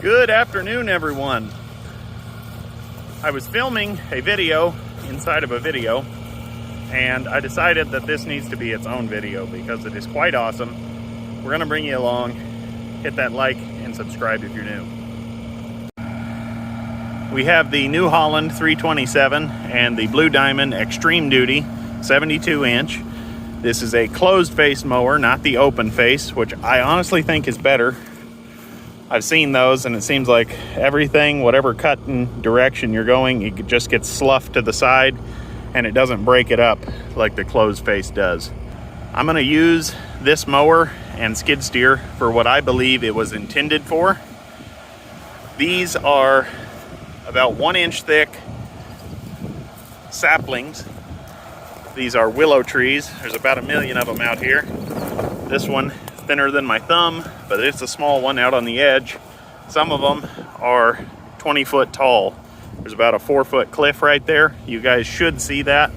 Good afternoon, everyone. I was filming a video inside of a video, and I decided that this needs to be its own video because it is quite awesome. We're gonna bring you along. Hit that like and subscribe if you're new. We have the New Holland 327 and the Blue Diamond Extreme Duty 72 inch. This is a closed face mower, not the open face, which I honestly think is better. I've seen those and it seems like everything, whatever cutting direction you're going, it just gets sloughed to the side and it doesn't break it up like the closed face does. I'm gonna use this mower and skid steer for what I believe it was intended for. These are about 1 inch thick saplings. These are willow trees. There's about 1 million of them out here. This one thinner than my thumb, but it's a small one out on the edge. Some of them are 20 foot tall. There's about a 4 foot cliff right there. You guys should see that.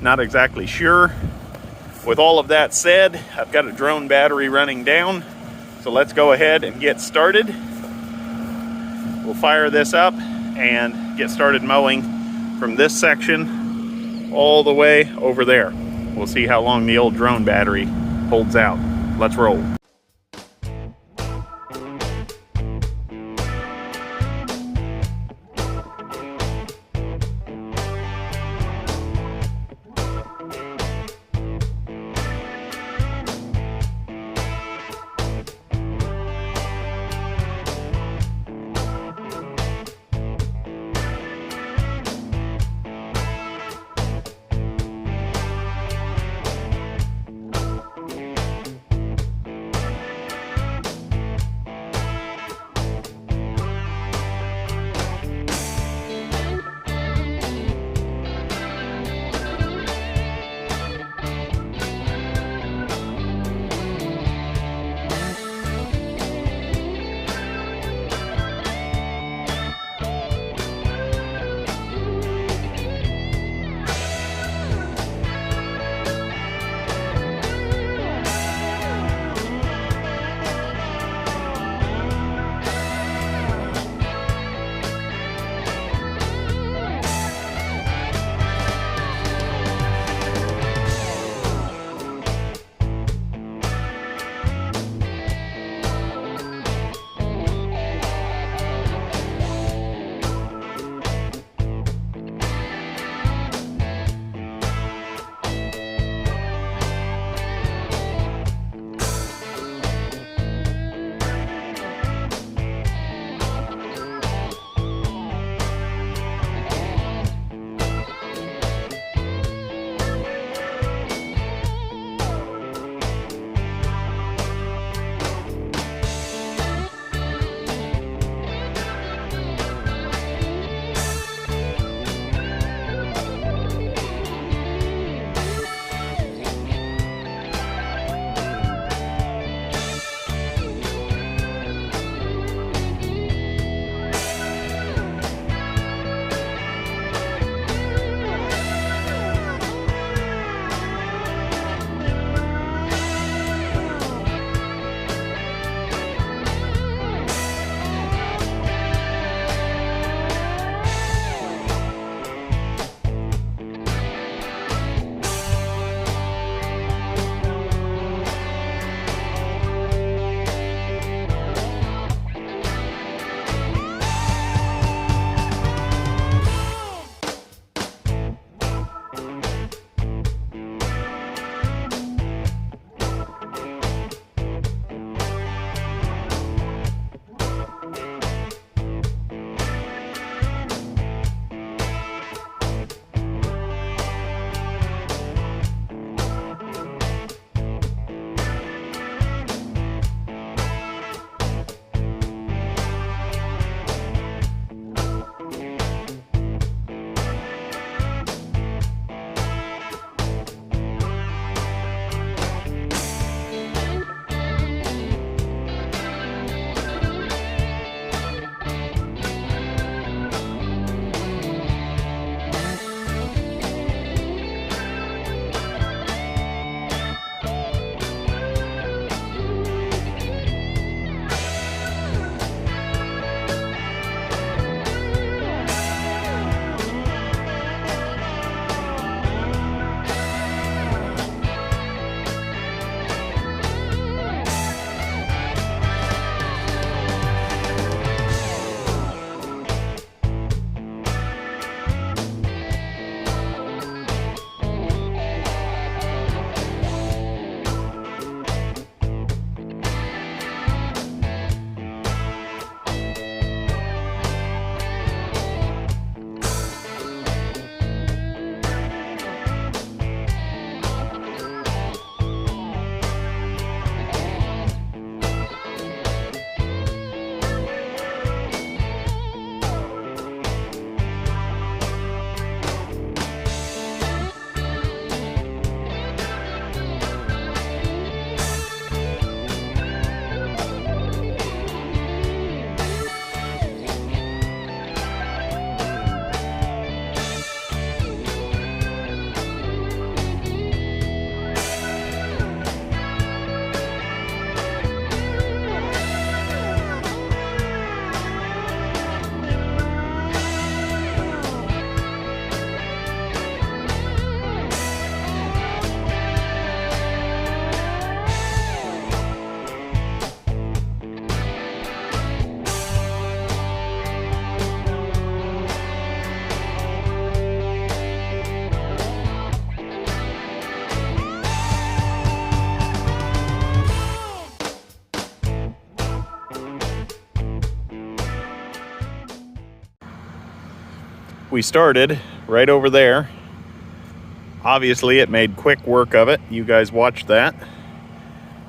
Not exactly sure. With all of that said, I've got a drone battery running down. So let's go ahead and get started. We'll fire this up and get started mowing from this section all the way over there. We'll see how long the old drone battery holds out. Let's roll. we started right over there. Obviously, it made quick work of it. You guys watched that.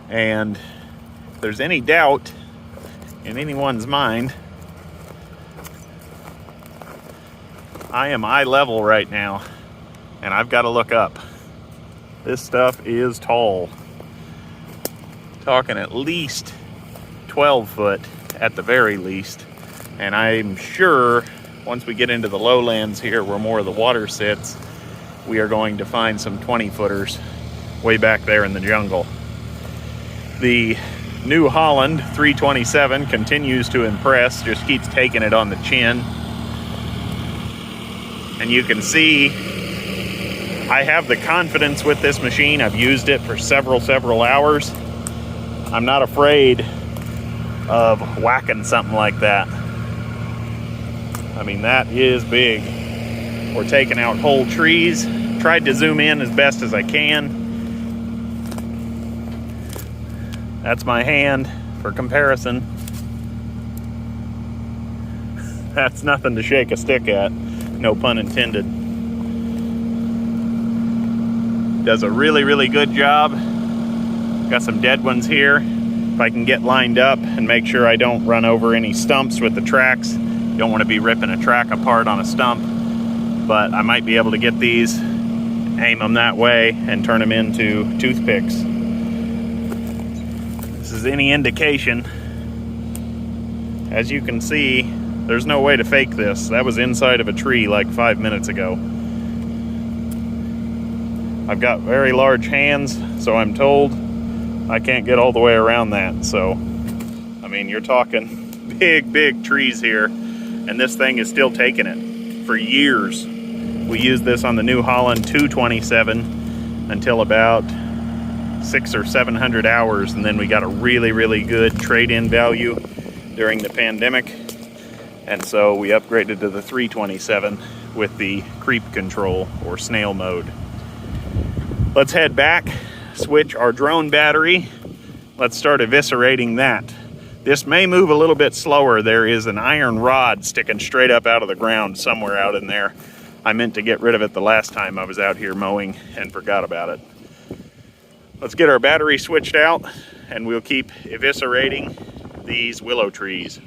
And if there's any doubt in anyone's mind, I am eye level right now, and I've got to look up. This stuff is tall. Talking at least 12 foot at the very least. And I'm sure once we get into the lowlands here where more of the water sits, we are going to find some 20 footers way back there in the jungle. The new Holland 327 continues to impress, just keeps taking it on the chin. And you can see I have the confidence with this machine. I've used it for several hours. I'm not afraid of whacking something like that. I mean, that is big. We're taking out whole trees. Tried to zoom in as best as I can. That's my hand for comparison. That's nothing to shake a stick at, no pun intended. Does a really good job. Got some dead ones here. If I can get lined up and make sure I don't run over any stumps with the tracks. Don't want to be ripping a track apart on a stump, but I might be able to get these, aim them that way, and turn them into toothpicks. This is any indication. As you can see, there's no way to fake this. That was inside of a tree like 5 minutes ago. I've got very large hands, so I'm told I can't get all the way around that. So, I mean, you're talking big trees here, and this thing is still taking it for years. We used this on the New Holland 227 until about 600 or 700 hours, and then we got a really good trade-in value during the pandemic, and so we upgraded to the 327 with the creep control or snail mode. Let's head back, switch our drone battery. Let's start eviscerating that. This may move a little bit slower. There is an iron rod sticking straight up out of the ground somewhere out in there. I meant to get rid of it the last time I was out here mowing and forgot about it. Let's get our battery switched out and we'll keep eviscerating these willow trees.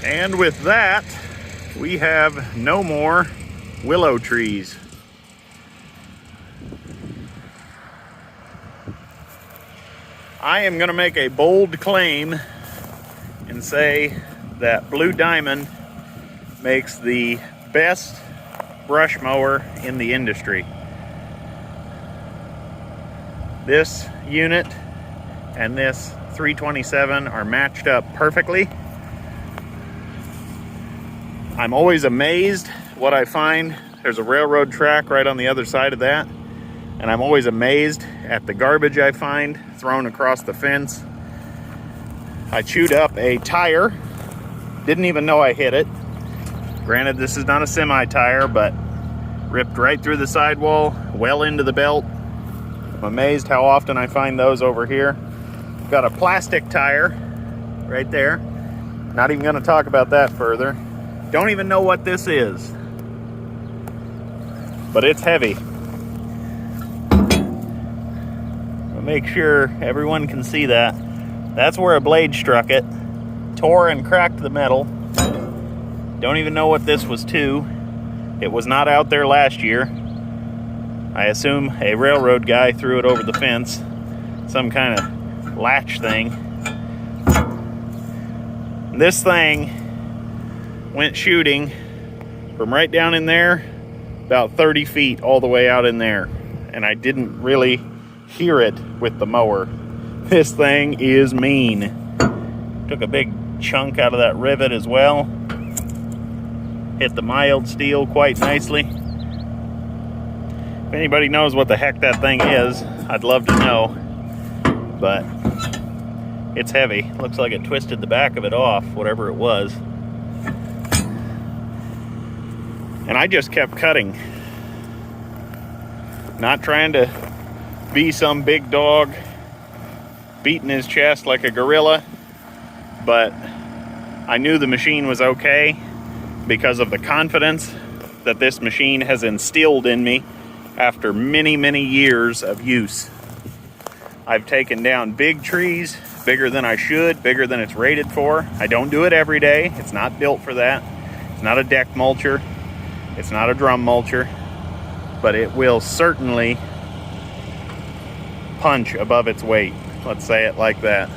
And with that, we have no more willow trees. I am going to make a bold claim and say that Blue Diamond makes the best brush mower in the industry. This unit and this 327 are matched up perfectly. I'm always amazed what I find. There's a railroad track right on the other side of that, and I'm always amazed at the garbage I find thrown across the fence. I chewed up a tire, didn't even know I hit it. Granted, this is not a semi tire, but ripped right through the sidewall, well into the belt. I'm amazed how often I find those over here. Got a plastic tire right there. Not even gonna talk about that further. Don't even know what this is, but it's heavy. I'll make sure everyone can see that. That's where a blade struck it, tore and cracked the metal. Don't even know what this was to. It was not out there last year. I assume a railroad guy threw it over the fence, some kind of latch thing. This thing went shooting from right down in there about 30 feet all the way out in there, and I didn't really hear it with the mower. This thing is mean. Took a big chunk out of that rivet as well. Hit the mild steel quite nicely. If anybody knows what the heck that thing is, I'd love to know, but it's heavy. Looks like it twisted the back of it off, whatever it was. And I just kept cutting. Not trying to be some big dog beating his chest like a gorilla, but I knew the machine was okay because of the confidence that this machine has instilled in me after many, many years of use. I've taken down big trees, bigger than I should, bigger than it's rated for. I don't do it every day. It's not built for that. It's not a deck mulcher. It's not a drum mulcher, but it will certainly punch above its weight. Let's say it like that.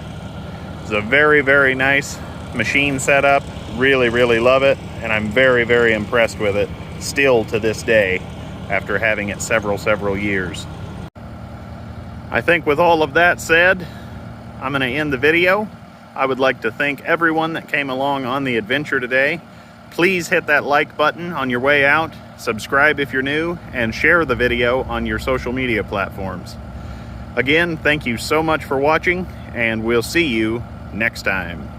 It's a very, very nice machine setup. Really, really love it, and I'm very, very impressed with it still to this day after having it several years. I think with all of that said, I'm going to end the video. I would like to thank everyone that came along on the adventure today. Please hit that like button on your way out, subscribe if you're new, and share the video on your social media platforms. Again, thank you so much for watching, and we'll see you next time.